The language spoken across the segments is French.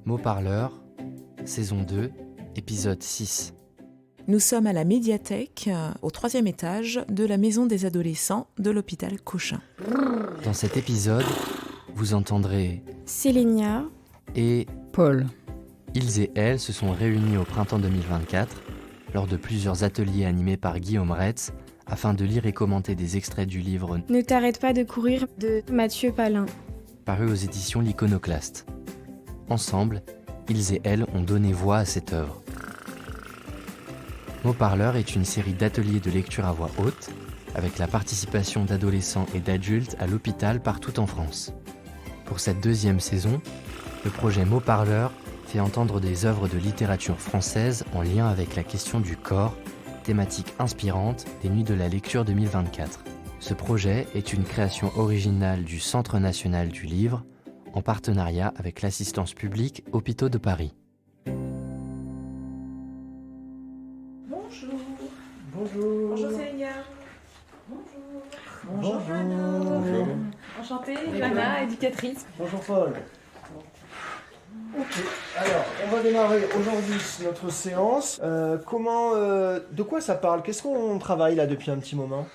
Mots parleurs, saison 2, épisode 6. Nous sommes à la médiathèque, au 3e étage de la maison des adolescents de l'hôpital Cochin. Dans cet épisode, vous entendrez Sélénia et Paul. Ils et elles se sont réunis au printemps 2024 lors de plusieurs ateliers animés par Guillaume Retz afin de lire et commenter des extraits du livre Ne t'arrête pas de courir de Mathieu Palin. paru aux éditions L'Iconoclaste. Ensemble, ils et elles ont donné voix à cette œuvre. Mots parleurs est une série d'ateliers de lecture à voix haute avec la participation d'adolescents et d'adultes à l'hôpital partout en France. Pour cette 2e saison, le projet Mots parleurs fait entendre des œuvres de littérature française en lien avec la question du corps, thématique inspirante des Nuits de la lecture 2024. Ce projet est une création originale du Centre national du livre en partenariat avec l'assistance publique Hôpitaux de Paris. Bonjour. Bonjour. Bonjour Célia. Bonjour. Bonjour. Anna. Bonjour. Enchantée, Anna, éducatrice. Bonjour Paul. Ok, alors on va démarrer aujourd'hui notre séance. De quoi ça parle? Qu'est-ce qu'on travaille là depuis un petit moment?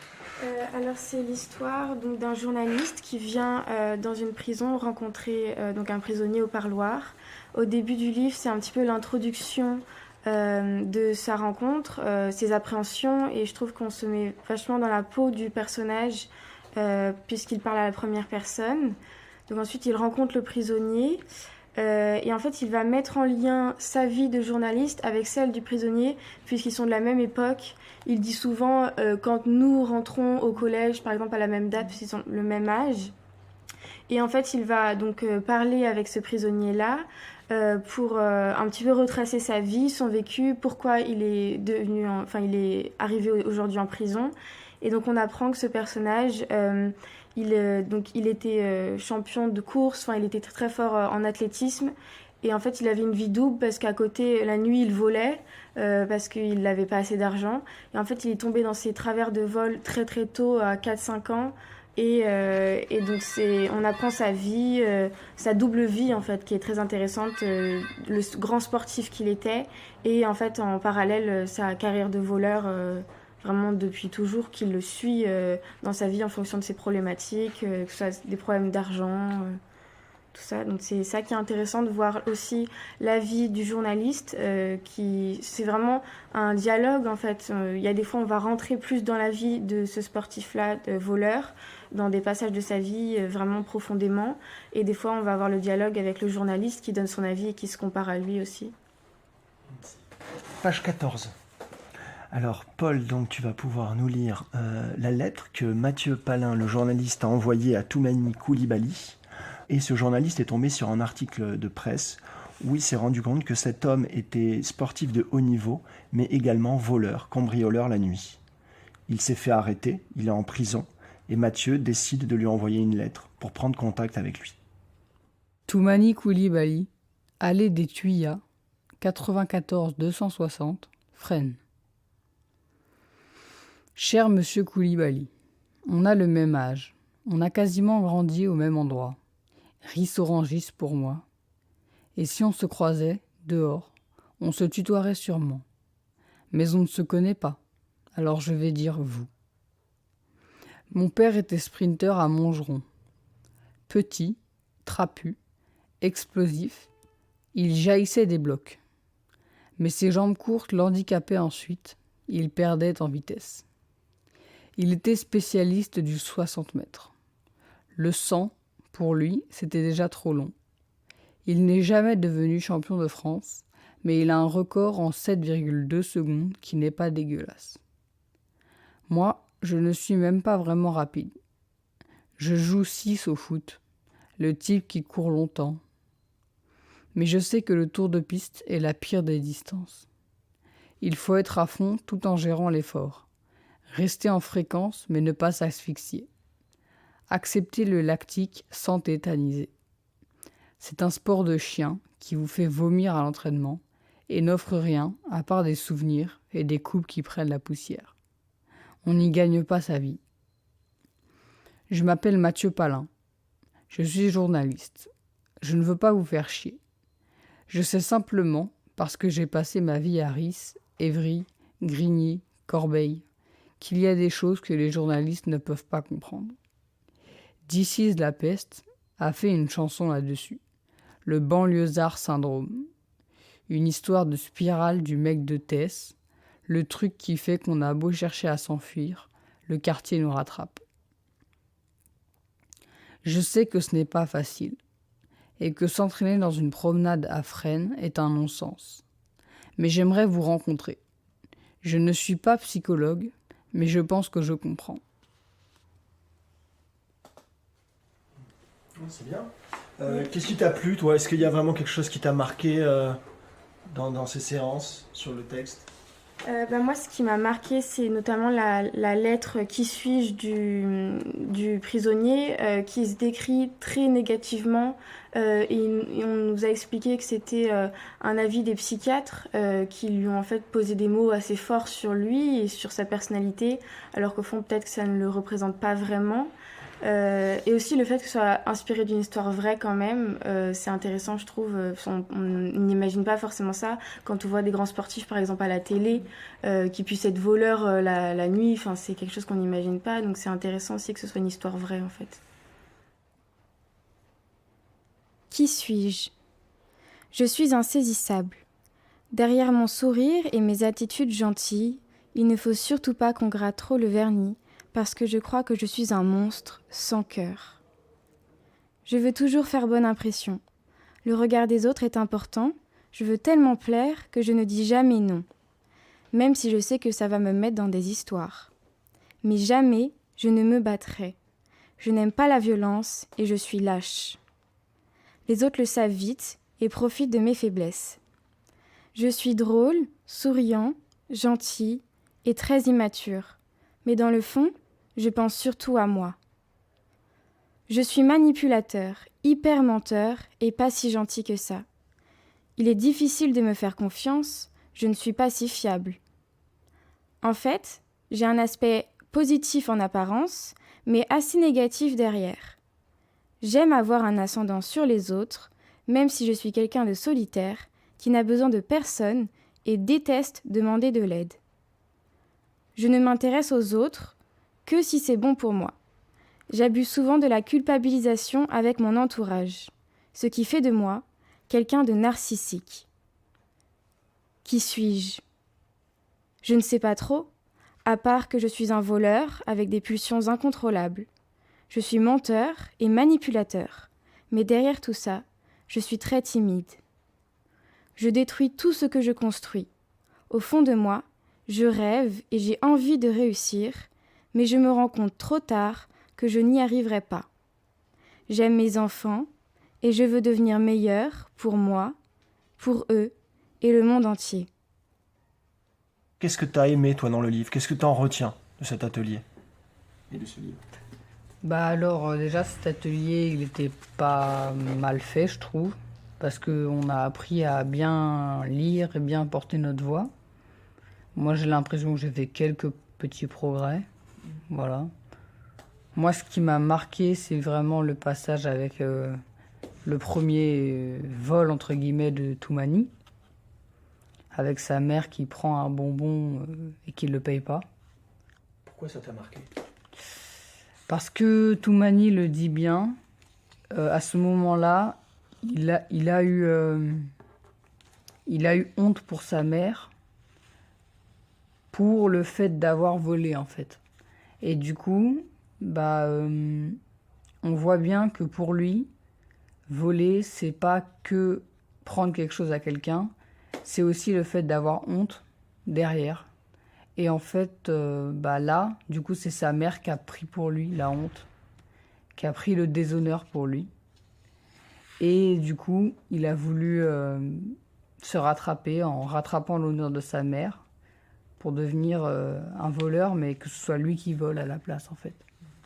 Alors c'est l'histoire donc, d'un journaliste qui vient dans une prison rencontrer donc, un prisonnier au parloir. Au début du livre, c'est un petit peu l'introduction de sa rencontre, ses appréhensions, et je trouve qu'on se met vachement dans la peau du personnage puisqu'il parle à la première personne. Donc ensuite, il rencontre le prisonnier. Et en fait, il va mettre en lien sa vie de journaliste avec celle du prisonnier, puisqu'ils sont de la même époque. Il dit souvent, quand nous rentrons au collège, par exemple, à la même date, puisqu'ils ont le même âge. Et en fait, il va donc parler avec ce prisonnier-là pour un petit peu retracer sa vie, son vécu, pourquoi il est il est arrivé aujourd'hui en prison. Et donc, on apprend que ce personnage... il était champion de course, il était très, très fort en athlétisme. Et en fait, il avait une vie double parce qu'à côté, la nuit, il volait parce qu'il n'avait pas assez d'argent. Et en fait, il est tombé dans ces travers de vol très, très tôt, à 4-5 ans. Et donc, on apprend sa vie, sa double vie, en fait, qui est très intéressante, le grand sportif qu'il était. Et en fait, en parallèle, sa carrière de voleur... vraiment depuis toujours, qu'il le suit dans sa vie en fonction de ses problématiques, que ce soit des problèmes d'argent, tout ça. Donc c'est ça qui est intéressant de voir aussi la vie du journaliste, c'est vraiment un dialogue en fait. Il y a des fois on va rentrer plus dans la vie de ce sportif-là, de voleur, dans des passages de sa vie vraiment profondément, et des fois on va avoir le dialogue avec le journaliste qui donne son avis et qui se compare à lui aussi. Page 14. Alors Paul, donc tu vas pouvoir nous lire la lettre que Mathieu Palin, le journaliste, a envoyée à Toumani Coulibaly. Et ce journaliste est tombé sur un article de presse où il s'est rendu compte que cet homme était sportif de haut niveau, mais également voleur, cambrioleur la nuit. Il s'est fait arrêter, il est en prison, et Mathieu décide de lui envoyer une lettre pour prendre contact avec lui. Toumani Coulibaly, allée des Tuyas, 94 260, Fresnes. Cher monsieur Coulibaly, on a le même âge, on a quasiment grandi au même endroit. Ris-orangis pour moi. Et si on se croisait, dehors, on se tutoierait sûrement. Mais on ne se connaît pas, alors je vais dire vous. Mon père était sprinter à Montgeron. Petit, trapu, explosif, il jaillissait des blocs. Mais ses jambes courtes l'handicapaient ensuite, il perdait en vitesse. Il était spécialiste du 60 mètres. Le 100, pour lui, c'était déjà trop long. Il n'est jamais devenu champion de France, mais il a un record en 7,2 secondes qui n'est pas dégueulasse. Moi, je ne suis même pas vraiment rapide. Je joue 6 au foot, le type qui court longtemps. Mais je sais que le tour de piste est la pire des distances. Il faut être à fond tout en gérant l'effort. Rester en fréquence, mais ne pas s'asphyxier. Accepter le lactique sans tétaniser. C'est un sport de chien qui vous fait vomir à l'entraînement et n'offre rien à part des souvenirs et des coupes qui prennent la poussière. On n'y gagne pas sa vie. Je m'appelle Mathieu Palin. Je suis journaliste. Je ne veux pas vous faire chier. Je sais simplement, parce que j'ai passé ma vie à Ris, Évry, Grigny, Corbeil, qu'il y a des choses que les journalistes ne peuvent pas comprendre. This is la peste a fait une chanson là-dessus. Le banlieusard syndrome. Une histoire de spirale du mec de Tess, le truc qui fait qu'on a beau chercher à s'enfuir, le quartier nous rattrape. Je sais que ce n'est pas facile, et que s'entraîner dans une promenade à Fresnes est un non-sens. Mais j'aimerais vous rencontrer. Je ne suis pas psychologue, mais je pense que je comprends. C'est bien. Qu'est-ce qui t'a plu, toi? Est-ce qu'il y a vraiment quelque chose qui t'a marqué dans ces séances sur le texte? Moi, ce qui m'a marqué, c'est notamment la lettre Qui suis-je du prisonnier qui se décrit très négativement. Et on nous a expliqué que c'était un avis des psychiatres qui lui ont en fait posé des mots assez forts sur lui et sur sa personnalité, alors qu'au fond, peut-être que ça ne le représente pas vraiment. Et aussi le fait que ce soit inspiré d'une histoire vraie quand même, c'est intéressant je trouve. On n'imagine pas forcément ça quand on voit des grands sportifs par exemple à la télé qui puissent être voleurs la nuit, enfin, c'est quelque chose qu'on n'imagine pas, donc c'est intéressant aussi que ce soit une histoire vraie en fait. Qui suis-je ? Je suis insaisissable. Derrière mon sourire et mes attitudes gentilles, il ne faut surtout pas qu'on gratte trop le vernis, parce que je crois que je suis un monstre sans cœur. Je veux toujours faire bonne impression. Le regard des autres est important, je veux tellement plaire que je ne dis jamais non, même si je sais que ça va me mettre dans des histoires. Mais jamais je ne me battrai. Je n'aime pas la violence et je suis lâche. Les autres le savent vite et profitent de mes faiblesses. Je suis drôle, souriant, gentil et très immature. Mais dans le fond, je pense surtout à moi. Je suis manipulateur, hyper menteur et pas si gentil que ça. Il est difficile de me faire confiance, je ne suis pas si fiable. En fait, j'ai un aspect positif en apparence, mais assez négatif derrière. J'aime avoir un ascendant sur les autres, même si je suis quelqu'un de solitaire, qui n'a besoin de personne et déteste demander de l'aide. Je ne m'intéresse aux autres que si c'est bon pour moi. J'abuse souvent de la culpabilisation avec mon entourage, ce qui fait de moi quelqu'un de narcissique. Qui suis-je ? Je ne sais pas trop, à part que je suis un voleur avec des pulsions incontrôlables. Je suis menteur et manipulateur, mais derrière tout ça, je suis très timide. Je détruis tout ce que je construis. Au fond de moi, je rêve et j'ai envie de réussir, mais je me rends compte trop tard que je n'y arriverai pas. J'aime mes enfants et je veux devenir meilleure pour moi, pour eux et le monde entier. Qu'est-ce que tu as aimé, toi, dans le livre? Qu'est-ce que tu en retiens de cet atelier et de ce livre? Déjà, cet atelier, il était pas mal fait, je trouve, parce qu'on a appris à bien lire et bien porter notre voix. Moi, j'ai l'impression que j'ai fait quelques petits progrès. Voilà. Moi, ce qui m'a marqué, c'est vraiment le passage avec le premier vol, entre guillemets, de Toumani, avec sa mère qui prend un bonbon et qui ne le paye pas. Pourquoi ça t'a marqué? Parce que Toumani le dit bien. À ce moment-là, il a eu honte pour sa mère, pour le fait d'avoir volé, en fait. Et du coup, on voit bien que pour lui, voler, c'est pas que prendre quelque chose à quelqu'un, c'est aussi le fait d'avoir honte derrière. Et en fait, là, du coup, c'est sa mère qui a pris pour lui la honte, qui a pris le déshonneur pour lui. Et du coup, il a voulu se rattraper en rattrapant l'honneur de sa mère pour devenir un voleur, mais que ce soit lui qui vole à la place, en fait.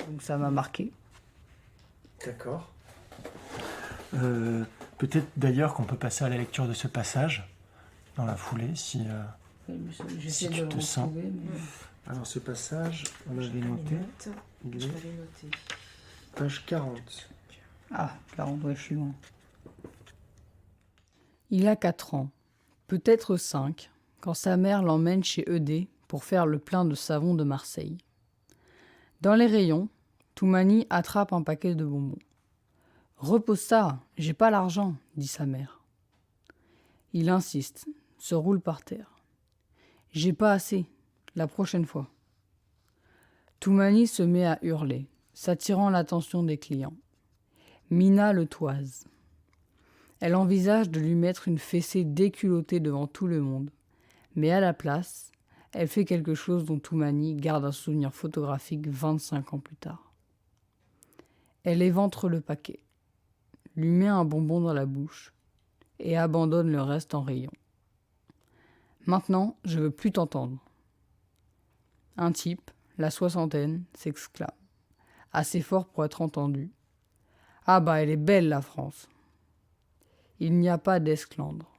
Donc ça m'a marqué. D'accord. Peut-être d'ailleurs qu'on peut passer à la lecture de ce passage dans la foulée, si tu te sens. Mais... Alors ce passage, on l'avait noté. Il est page 40. Ah, 40, ouais, je suis loin. Il a 4 ans, peut-être 5, quand sa mère l'emmène chez Eudé pour faire le plein de savon de Marseille. Dans les rayons, Toumani attrape un paquet de bonbons. « Repose ça, j'ai pas l'argent », dit sa mère. Il insiste, se roule par terre. « J'ai pas assez, la prochaine fois. » Toumani se met à hurler, s'attirant l'attention des clients. Mina le toise. Elle envisage de lui mettre une fessée déculottée devant tout le monde, mais à la place, elle fait quelque chose dont Toumani garde un souvenir photographique 25 ans plus tard. Elle éventre le paquet, lui met un bonbon dans la bouche et abandonne le reste en rayon. « Maintenant, je veux plus t'entendre. » Un type, la soixantaine, s'exclame, assez fort pour être entendu. « Ah bah, elle est belle, la France !» Il n'y a pas d'esclandre.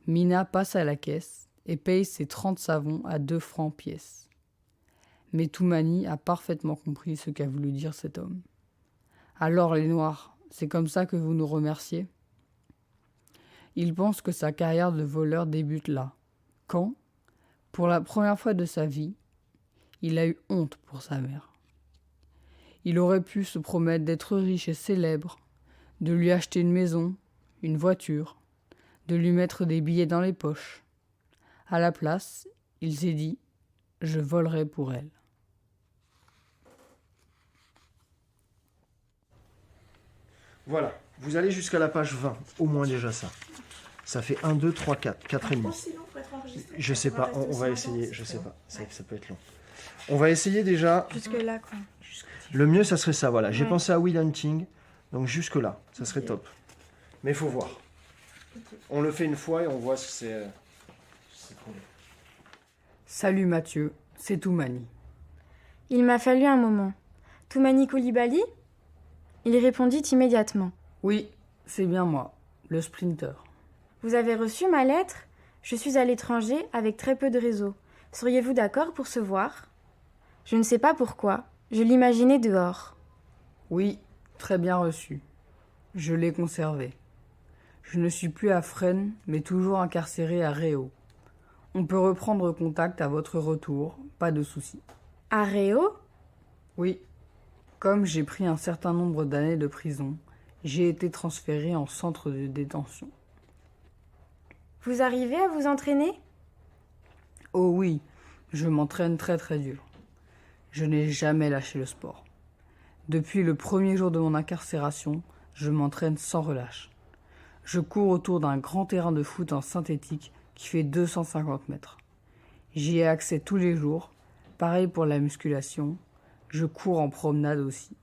Mina passe à la caisse et paye ses 30 savons à 2 francs pièce. Mais Toumani a parfaitement compris ce qu'a voulu dire cet homme. « Alors les Noirs, c'est comme ça que vous nous remerciez ?» Il pense que sa carrière de voleur débute là, quand, pour la première fois de sa vie, il a eu honte pour sa mère. Il aurait pu se promettre d'être riche et célèbre, de lui acheter une maison, une voiture, de lui mettre des billets dans les poches. À la place, il s'est dit « je volerai pour elle ». Voilà, vous allez jusqu'à la page 20, au moins déjà ça. Ça fait 1, 2, 3, 4, 4 et demi. Je sais pas, on va essayer, je sais pas, ça peut être long. On va essayer déjà... Jusque-là, quoi. Le mieux, ça serait ça, voilà. J'ai pensé à Will Hunting, donc jusque-là, ça serait top. Mais il faut voir. On le fait une fois et on voit si c'est trop bien. Salut Mathieu, c'est Toumani. Il m'a fallu un moment. Toumani Coulibaly ? Il répondit immédiatement. Oui, c'est bien moi, le sprinter. Vous avez reçu ma lettre ? Je suis à l'étranger avec très peu de réseau. Seriez-vous d'accord pour se voir ? Je ne sais pas pourquoi, je l'imaginais dehors. Oui, très bien reçu. Je l'ai conservé. Je ne suis plus à Fresnes, mais toujours incarcéré à Réau. On peut reprendre contact à votre retour, pas de souci. À Réau ? Oui. Comme j'ai pris un certain nombre d'années de prison, j'ai été transféré en centre de détention. Vous arrivez à vous entraîner ? Oh oui, je m'entraîne très très dur. Je n'ai jamais lâché le sport. Depuis le premier jour de mon incarcération, je m'entraîne sans relâche. Je cours autour d'un grand terrain de foot en synthétique qui fait 250 mètres. J'y ai accès tous les jours, pareil pour la musculation, je cours en promenade aussi.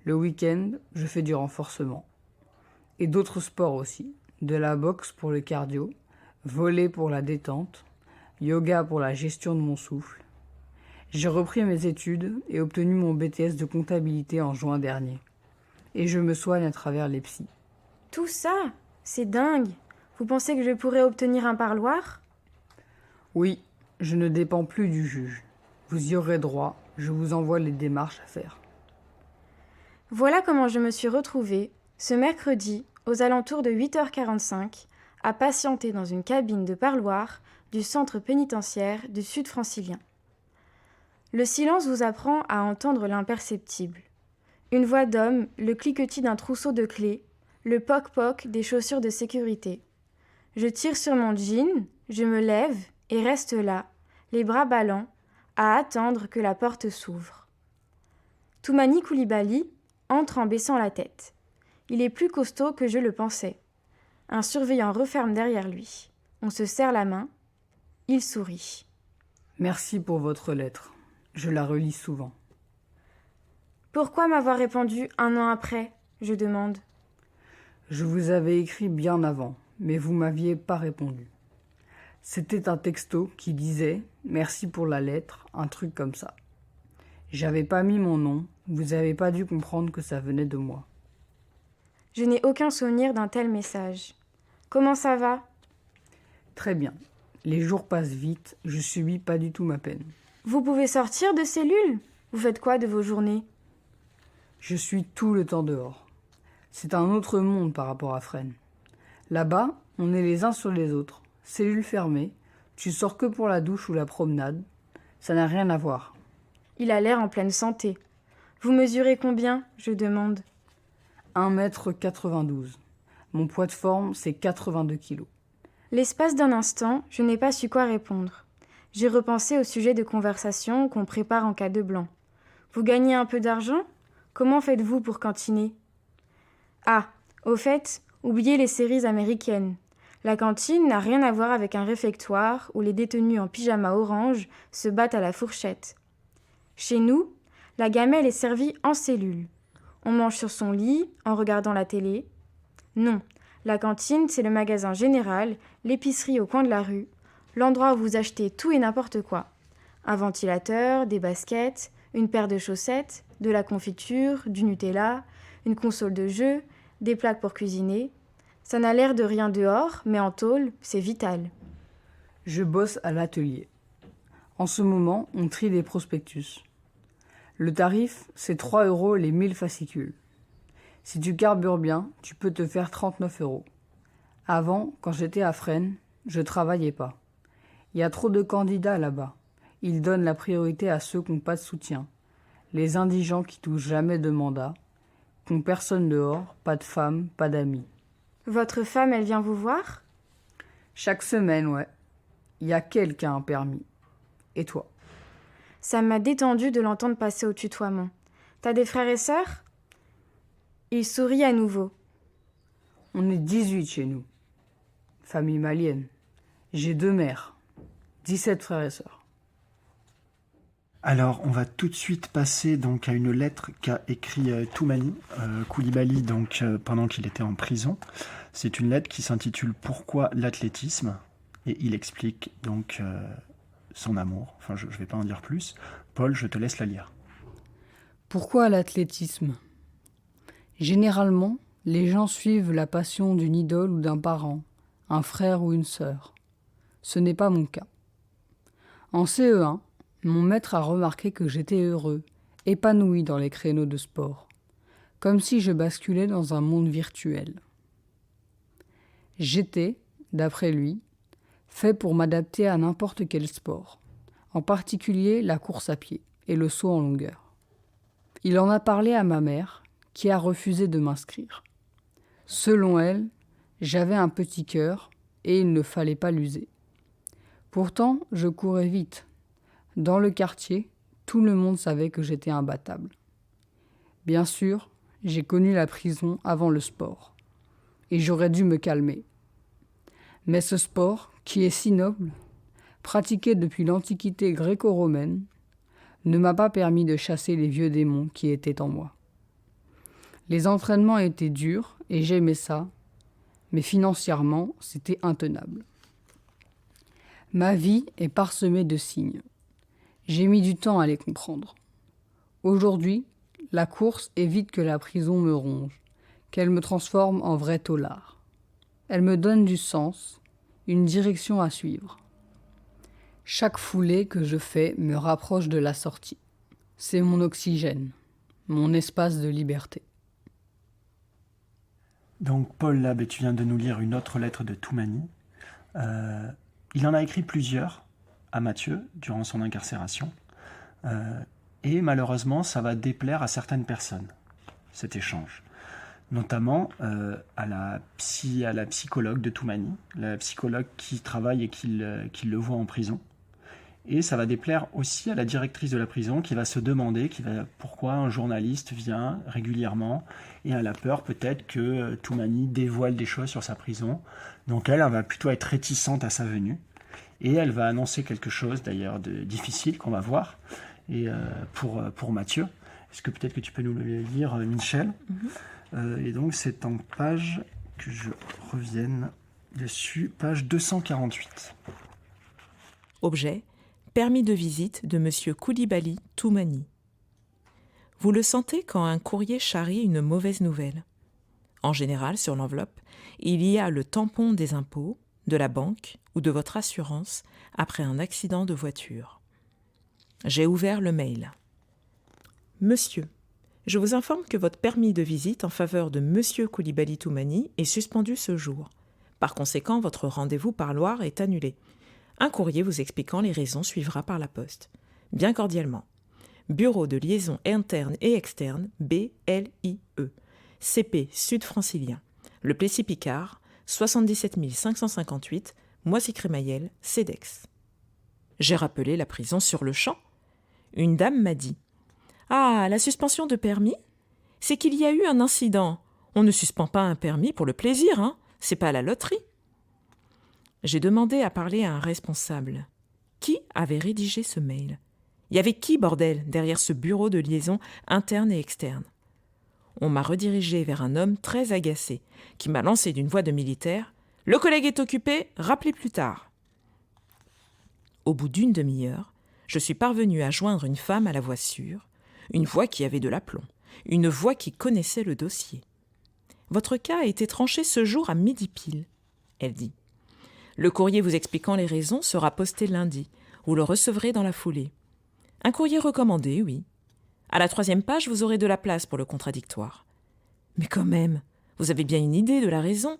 Le week-end, je fais du renforcement. Et d'autres sports aussi, de la boxe pour le cardio, volley pour la détente, yoga pour la gestion de mon souffle. J'ai repris mes études et obtenu mon BTS de comptabilité en juin dernier. Et je me soigne à travers les psys. Tout ça ? C'est dingue. Vous pensez que je pourrais obtenir un parloir ? Oui, je ne dépends plus du juge. Vous y aurez droit, je vous envoie les démarches à faire. Voilà comment je me suis retrouvée, ce mercredi, aux alentours de 8h45, à patienter dans une cabine de parloir du centre pénitentiaire du Sud francilien. Le silence vous apprend à entendre l'imperceptible. Une voix d'homme, le cliquetis d'un trousseau de clés, le poc-poc des chaussures de sécurité. Je tire sur mon jean, je me lève et reste là, les bras ballants, à attendre que la porte s'ouvre. Toumani Coulibaly entre en baissant la tête. Il est plus costaud que je le pensais. Un surveillant referme derrière lui. On se serre la main. Il sourit. Merci pour votre lettre. Je la relis souvent. Pourquoi m'avoir répondu 1 an après ? Je demande. Je vous avais écrit bien avant, mais vous m'aviez pas répondu. C'était un texto qui disait « Merci pour la lettre », un truc comme ça. J'avais pas mis mon nom, vous avez pas dû comprendre que ça venait de moi. Je n'ai aucun souvenir d'un tel message. Comment ça va ? Très bien. Les jours passent vite, je subis pas du tout ma peine. Vous pouvez sortir de cellule ? Vous faites quoi de vos journées ? Je suis tout le temps dehors. C'est un autre monde par rapport à Fresnes. Là-bas, on est les uns sur les autres. Cellule fermée, tu sors que pour la douche ou la promenade. Ça n'a rien à voir. Il a l'air en pleine santé. Vous mesurez combien, je demande. 1,92 m. Mon poids de forme, c'est 82 kilos. L'espace d'un instant, je n'ai pas su quoi répondre. J'ai repensé au sujet de conversation qu'on prépare en cas de blanc. Vous gagnez un peu d'argent ? Comment faites-vous pour cantiner ? Ah, au fait, oubliez les séries américaines. La cantine n'a rien à voir avec un réfectoire où les détenus en pyjama orange se battent à la fourchette. Chez nous, la gamelle est servie en cellule. On mange sur son lit, en regardant la télé. Non, la cantine, c'est le magasin général, l'épicerie au coin de la rue, l'endroit où vous achetez tout et n'importe quoi. Un ventilateur, des baskets, une paire de chaussettes, de la confiture, du Nutella, une console de jeu, des plaques pour cuisiner. Ça n'a l'air de rien dehors, mais en tôle, c'est vital. Je bosse à l'atelier. En ce moment, on trie des prospectus. Le tarif, c'est 3 € les 1000 fascicules. Si tu carbures bien, tu peux te faire 39 €. Avant, quand j'étais à Fresnes, je travaillais pas. Il y a trop de candidats là-bas. Ils donnent la priorité à ceux qui n'ont pas de soutien. Les indigents qui touchent jamais de mandat, qui n'ont personne dehors, pas de femme, pas d'amis. Votre femme, elle vient vous voir ? Chaque semaine, ouais. Il y a qu'elle qui a un permis. Et toi ? Ça m'a détendu de l'entendre passer au tutoiement. T'as des frères et sœurs ? Il sourit à nouveau. On est 18 chez nous. Famille malienne. J'ai 2 mères. 17 frères et sœurs. Alors, on va tout de suite passer donc à une lettre qu'a écrit Toumani Coulibaly donc pendant qu'il était en prison. C'est une lettre qui s'intitule « Pourquoi l'athlétisme ?» et il explique donc son amour. Enfin, je ne vais pas en dire plus. Paul, je te laisse la lire. Pourquoi l'athlétisme ? Généralement, les gens suivent la passion d'une idole ou d'un parent, un frère ou une sœur. Ce n'est pas mon cas. En CE1, mon maître a remarqué que j'étais heureux, épanoui dans les créneaux de sport, comme si je basculais dans un monde virtuel. J'étais, d'après lui, fait pour m'adapter à n'importe quel sport, en particulier la course à pied et le saut en longueur. Il en a parlé à ma mère, qui a refusé de m'inscrire. Selon elle, j'avais un petit cœur et il ne fallait pas l'user. Pourtant, je courais vite. Dans le quartier, tout le monde savait que j'étais imbattable. Bien sûr, j'ai connu la prison avant le sport, et j'aurais dû me calmer. Mais ce sport, qui est si noble, pratiqué depuis l'Antiquité gréco-romaine, ne m'a pas permis de chasser les vieux démons qui étaient en moi. Les entraînements étaient durs, et j'aimais ça, mais financièrement, c'était intenable. Ma vie est parsemée de signes. J'ai mis du temps à les comprendre. Aujourd'hui, la course évite que la prison me ronge, qu'elle me transforme en vrai taulard. Elle me donne du sens, une direction à suivre. Chaque foulée que je fais me rapproche de la sortie. C'est mon oxygène, mon espace de liberté. Donc Paul, là, tu viens de nous lire une autre lettre de Toumani. Il en a écrit plusieurs à Mathieu durant son incarcération. Et malheureusement, ça va déplaire à certaines personnes, cet échange. Notamment à la psychologue de Toumani, la psychologue qui travaille et qui le voit en prison. Et ça va déplaire aussi à la directrice de la prison qui va se demander pourquoi un journaliste vient régulièrement et a la peur peut-être que Toumani dévoile des choses sur sa prison. Donc elle va plutôt être réticente à sa venue et elle va annoncer quelque chose d'ailleurs de difficile qu'on va voir et pour Mathieu. Est-ce que peut-être que tu peux nous le lire, Michel ? Et donc c'est en page, que je revienne dessus, page 248. Objet : permis de visite de M. Coulibaly Toumani. Vous le sentez quand un courrier charrie une mauvaise nouvelle. En général, sur l'enveloppe, il y a le tampon des impôts, de la banque ou de votre assurance après un accident de voiture. J'ai ouvert le mail. Monsieur, je vous informe que votre permis de visite en faveur de M. Coulibaly Toumani est suspendu ce jour. Par conséquent, votre rendez-vous parloir est annulé. Un courrier vous expliquant les raisons suivra par la poste. Bien cordialement. Bureau de liaison interne et externe, BLIE. CP Sud-Francilien. Le Plessis-Picard, 77 558, Moissy-Crémaillère, CEDEX. J'ai rappelé la prison sur le champ. Une dame m'a dit « Ah, la suspension de permis ? C'est qu'il y a eu un incident. On ne suspend pas un permis pour le plaisir, hein ? C'est pas la loterie. » J'ai demandé à parler à un responsable. Qui avait rédigé ce mail ? Il y avait qui, bordel, derrière ce bureau de liaison interne et externe ? On m'a redirigé vers un homme très agacé, qui m'a lancé d'une voix de militaire « Le collègue est occupé, rappelez plus tard ». Au bout d'une demi-heure, je suis parvenue à joindre une femme à la voix sûre, une voix qui avait de l'aplomb, une voix qui connaissait le dossier. « Votre cas a été tranché ce jour à midi pile », elle dit. « Le courrier vous expliquant les raisons sera posté lundi. Vous le recevrez dans la foulée. Un courrier recommandé, oui. À la 3e page, vous aurez de la place pour le contradictoire. Mais quand même, vous avez bien une idée de la raison.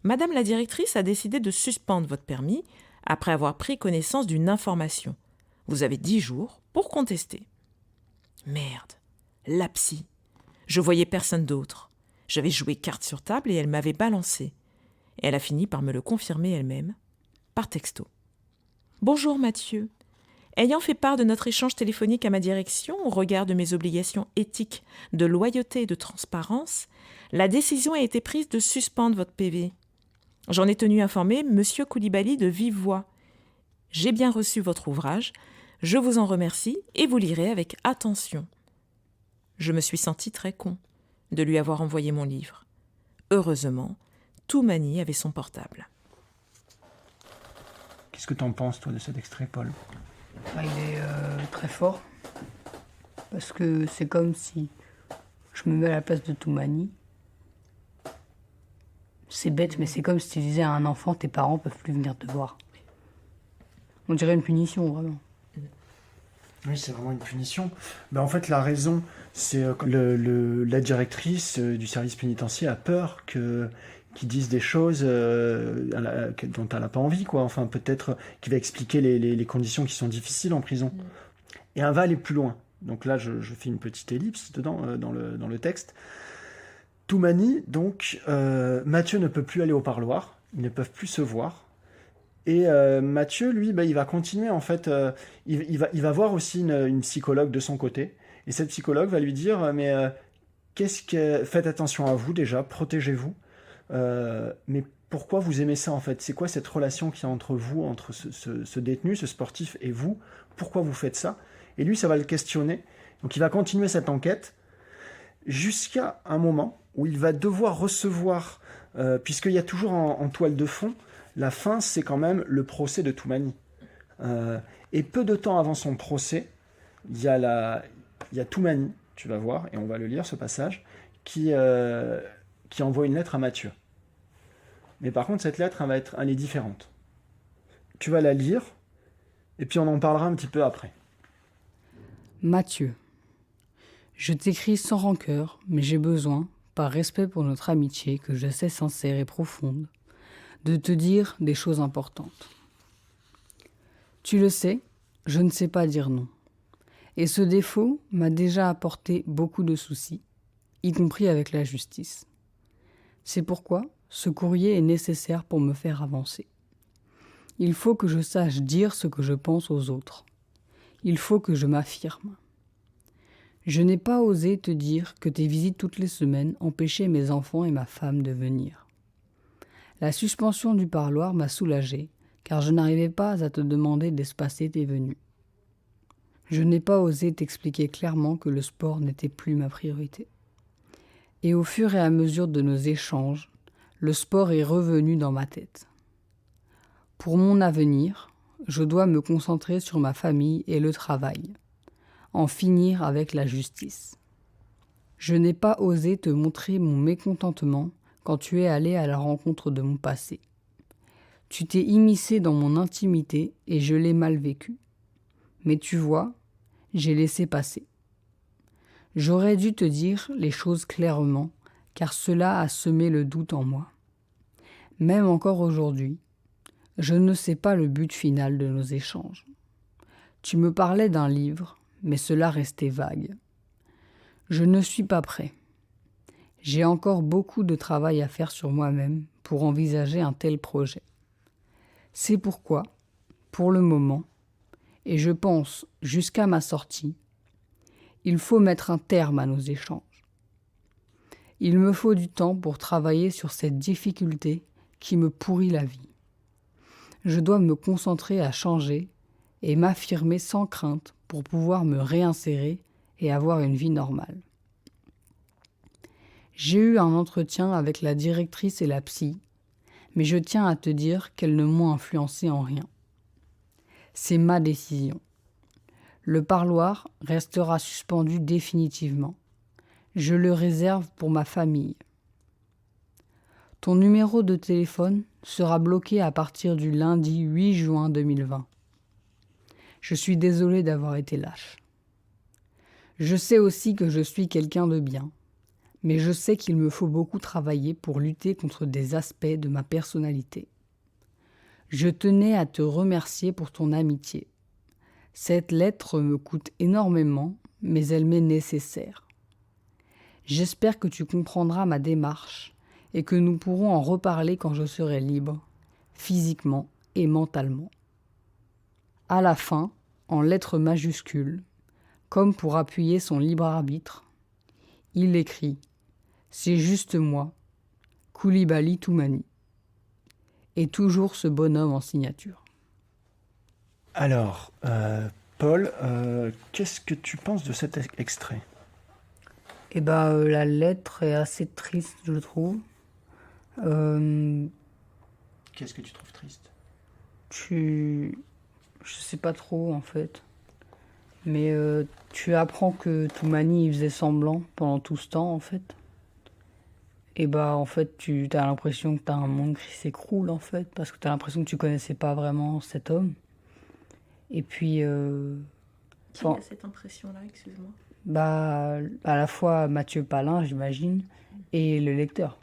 Madame la directrice a décidé de suspendre votre permis après avoir pris connaissance d'une information. Vous avez 10 jours pour contester. » Merde, la psy. Je voyais personne d'autre. J'avais joué carte sur table et elle m'avait balancé. Et elle a fini par me le confirmer elle-même, par texto. « Bonjour Mathieu. Ayant fait part de notre échange téléphonique à ma direction au regard de mes obligations éthiques de loyauté et de transparence, la décision a été prise de suspendre votre PV. J'en ai tenu informer Monsieur Coulibaly de vive voix. J'ai bien reçu votre ouvrage, je vous en remercie et vous lirez avec attention. » Je me suis senti très con de lui avoir envoyé mon livre. Heureusement, Toumani avait son portable. Qu'est-ce que t'en penses, toi, de cet extrait, Paul ? Il est très fort, parce que c'est comme si je me mets à la place de Toumani. C'est bête, mais c'est comme si tu disais à un enfant, tes parents peuvent plus venir te voir. On dirait une punition, vraiment. Oui, c'est vraiment une punition. En fait, la raison, c'est que la directrice du service pénitentiaire a peur qu'ils disent des choses dont elle n'a pas envie, quoi. Enfin, peut-être qu'il va expliquer les conditions qui sont difficiles en prison. Et elle va aller plus loin. Donc là, je fais une petite ellipse dedans, dans le texte. Toumani, donc, Mathieu ne peut plus aller au parloir, ils ne peuvent plus se voir. Et Mathieu, lui, il va continuer, en fait, il va voir aussi une psychologue de son côté. Et cette psychologue va lui dire, mais faites attention à vous déjà, protégez-vous. Mais pourquoi vous aimez ça, en fait ? C'est quoi cette relation qu'il y a entre vous, entre ce détenu, ce sportif et vous ? Pourquoi vous faites ça ? Et lui, ça va le questionner. Donc il va continuer cette enquête jusqu'à un moment où il va devoir recevoir, puisqu'il y a toujours en toile de fond, la fin, c'est quand même le procès de Toumani. Et peu de temps avant son procès, il y a Toumani, tu vas voir, et on va le lire ce passage, qui envoie une lettre à Mathieu. Mais par contre, cette lettre, elle est différente. Tu vas la lire, et puis on en parlera un petit peu après. Mathieu, je t'écris sans rancœur, mais j'ai besoin, par respect pour notre amitié que je sais sincère et profonde, de te dire des choses importantes. Tu le sais, je ne sais pas dire non. Et ce défaut m'a déjà apporté beaucoup de soucis, y compris avec la justice. C'est pourquoi ce courrier est nécessaire pour me faire avancer. Il faut que je sache dire ce que je pense aux autres. Il faut que je m'affirme. Je n'ai pas osé te dire que tes visites toutes les semaines empêchaient mes enfants et ma femme de venir. La suspension du parloir m'a soulagée, car je n'arrivais pas à te demander d'espacer tes venues. Je n'ai pas osé t'expliquer clairement que le sport n'était plus ma priorité. Et au fur et à mesure de nos échanges, le sport est revenu dans ma tête. Pour mon avenir, je dois me concentrer sur ma famille et le travail, en finir avec la justice. Je n'ai pas osé te montrer mon mécontentement quand tu es allé à la rencontre de mon passé. Tu t'es immiscé dans mon intimité et je l'ai mal vécu. Mais tu vois, j'ai laissé passer. J'aurais dû te dire les choses clairement, car cela a semé le doute en moi. Même encore aujourd'hui, je ne sais pas le but final de nos échanges. Tu me parlais d'un livre, mais cela restait vague. Je ne suis pas prêt. J'ai encore beaucoup de travail à faire sur moi-même pour envisager un tel projet. C'est pourquoi, pour le moment, et je pense jusqu'à ma sortie, il faut mettre un terme à nos échanges. Il me faut du temps pour travailler sur cette difficulté qui me pourrit la vie. Je dois me concentrer à changer et m'affirmer sans crainte pour pouvoir me réinsérer et avoir une vie normale. J'ai eu un entretien avec la directrice et la psy, mais je tiens à te dire qu'elles ne m'ont influencé en rien. C'est ma décision. Le parloir restera suspendu définitivement. Je le réserve pour ma famille. Ton numéro de téléphone sera bloqué à partir du lundi 8 juin 2020. Je suis désolée d'avoir été lâche. Je sais aussi que je suis quelqu'un de bien, mais je sais qu'il me faut beaucoup travailler pour lutter contre des aspects de ma personnalité. Je tenais à te remercier pour ton amitié. Cette lettre me coûte énormément, mais elle m'est nécessaire. J'espère que tu comprendras ma démarche et que nous pourrons en reparler quand je serai libre, physiquement et mentalement. À la fin, en lettres majuscules, comme pour appuyer son libre arbitre, il écrit « C'est juste moi, Coulibaly Toumani ». Et toujours ce bonhomme en signature. Alors, Paul, qu'est-ce que tu penses de cet extrait ? Eh ben, la lettre est assez triste, je trouve. Qu'est-ce que tu trouves triste ? Je sais pas trop, en fait. Mais tu apprends que Toumani il faisait semblant pendant tout ce temps, en fait. Et bah, en fait, tu as l'impression que tu as un monde qui s'écroule, en fait, parce que tu as l'impression que tu connaissais pas vraiment cet homme. Et puis... Qui a cette impression-là, excuse-moi ? Bah, à la fois Mathieu Palin, j'imagine, et le lecteur.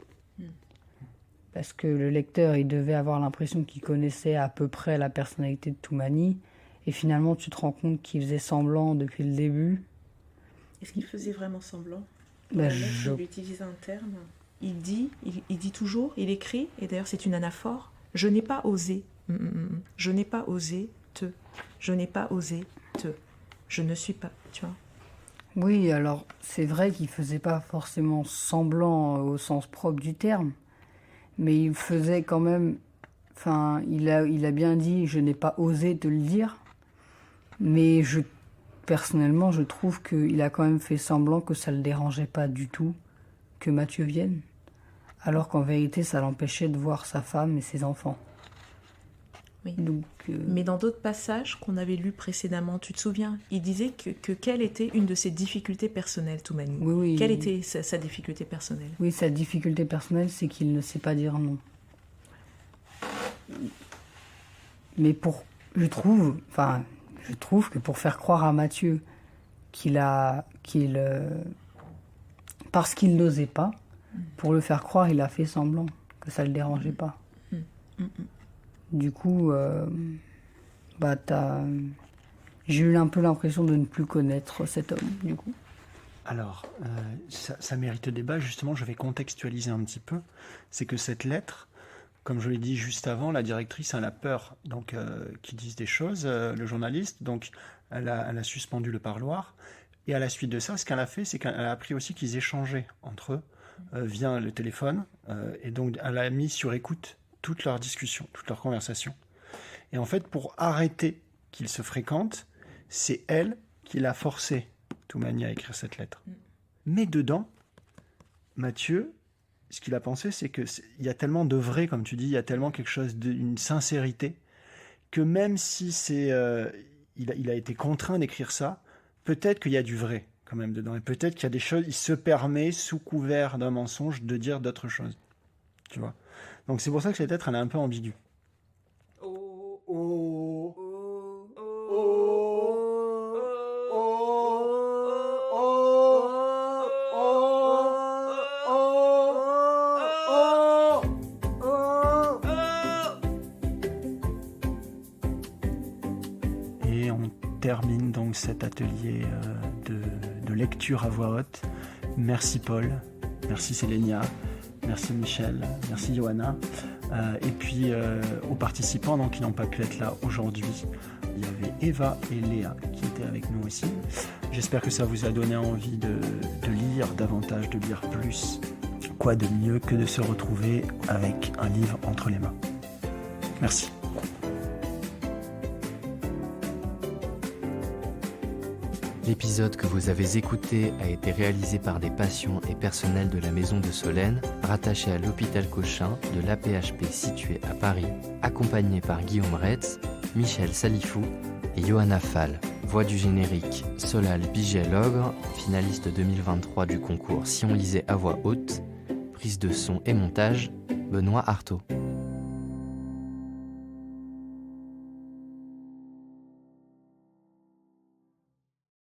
Parce que le lecteur, il devait avoir l'impression qu'il connaissait à peu près la personnalité de Toumani, et finalement, tu te rends compte qu'il faisait semblant depuis le début. Est-ce qu'il faisait vraiment semblant ? Bah, Il utilise un terme. Il dit toujours, il écrit, et d'ailleurs c'est une anaphore, « Je n'ai pas osé, je n'ai pas osé te, je n'ai pas osé te, je ne suis pas, tu vois ?» Oui, alors c'est vrai qu'il faisait pas forcément semblant au sens propre du terme, mais il faisait quand même... Enfin, il a bien dit « je n'ai pas osé te le dire », mais personnellement, je trouve qu'il a quand même fait semblant que ça le dérangeait pas du tout que Mathieu vienne, alors qu'en vérité, ça l'empêchait de voir sa femme et ses enfants. Oui. Donc, mais dans d'autres passages qu'on avait lus précédemment, tu te souviens, il disait que quelle était une de ses difficultés personnelles, Toumani ? Oui. Quelle était sa difficulté personnelle ? Oui, sa difficulté personnelle, c'est qu'il ne sait pas dire non. Mais je trouve que pour faire croire à Mathieu parce qu'il n'osait pas, pour le faire croire, il a fait semblant que ça le dérangeait pas. Du coup, j'ai eu un peu l'impression de ne plus connaître cet homme, du coup. Alors, ça mérite débat. Justement, je vais contextualiser un petit peu. C'est que cette lettre, comme je l'ai dit juste avant, la directrice elle a peur donc qu'ils disent des choses, le journaliste. Donc, elle a suspendu le parloir. Et à la suite de ça, ce qu'elle a fait, c'est qu'elle a appris aussi qu'ils échangeaient entre eux via le téléphone. Et donc, elle a mis sur écoute toutes leurs discussions, toutes leurs conversations. Et en fait, pour arrêter qu'ils se fréquentent, c'est elle qui l'a forcé, Toumani, à écrire cette lettre. Mais dedans, Mathieu, ce qu'il a pensé, c'est qu'il y a tellement de vrai, comme tu dis, il y a tellement quelque chose d'une sincérité, que même si il a été contraint d'écrire ça, peut-être qu'il y a du vrai quand même dedans. Et peut-être qu'il y a des choses, il se permet, sous couvert d'un mensonge, de dire d'autres choses. Tu vois ? Donc c'est pour ça que cette lettre, elle est un peu ambiguë. termine donc cet atelier de lecture à voix haute. Merci Paul, merci Sélénia, merci Michel, merci Johanna. Et puis aux participants donc, qui n'ont pas pu être là aujourd'hui, il y avait Eva et Léa qui étaient avec nous aussi. J'espère que ça vous a donné envie de lire davantage, de lire plus. Quoi de mieux que de se retrouver avec un livre entre les mains. Merci. L'épisode que vous avez écouté a été réalisé par des patients et personnels de la Maison de Solesnes, rattachés à l'hôpital Cochin de l'AP-HP situé à Paris, accompagnés par Guillaume Retz, Michel Salifou et Johanna Fall. Voix du générique, Solal Biget-Logre, finaliste 2023 du concours Si on lisait à voix haute. Prise de son et montage, Benoît Artaud.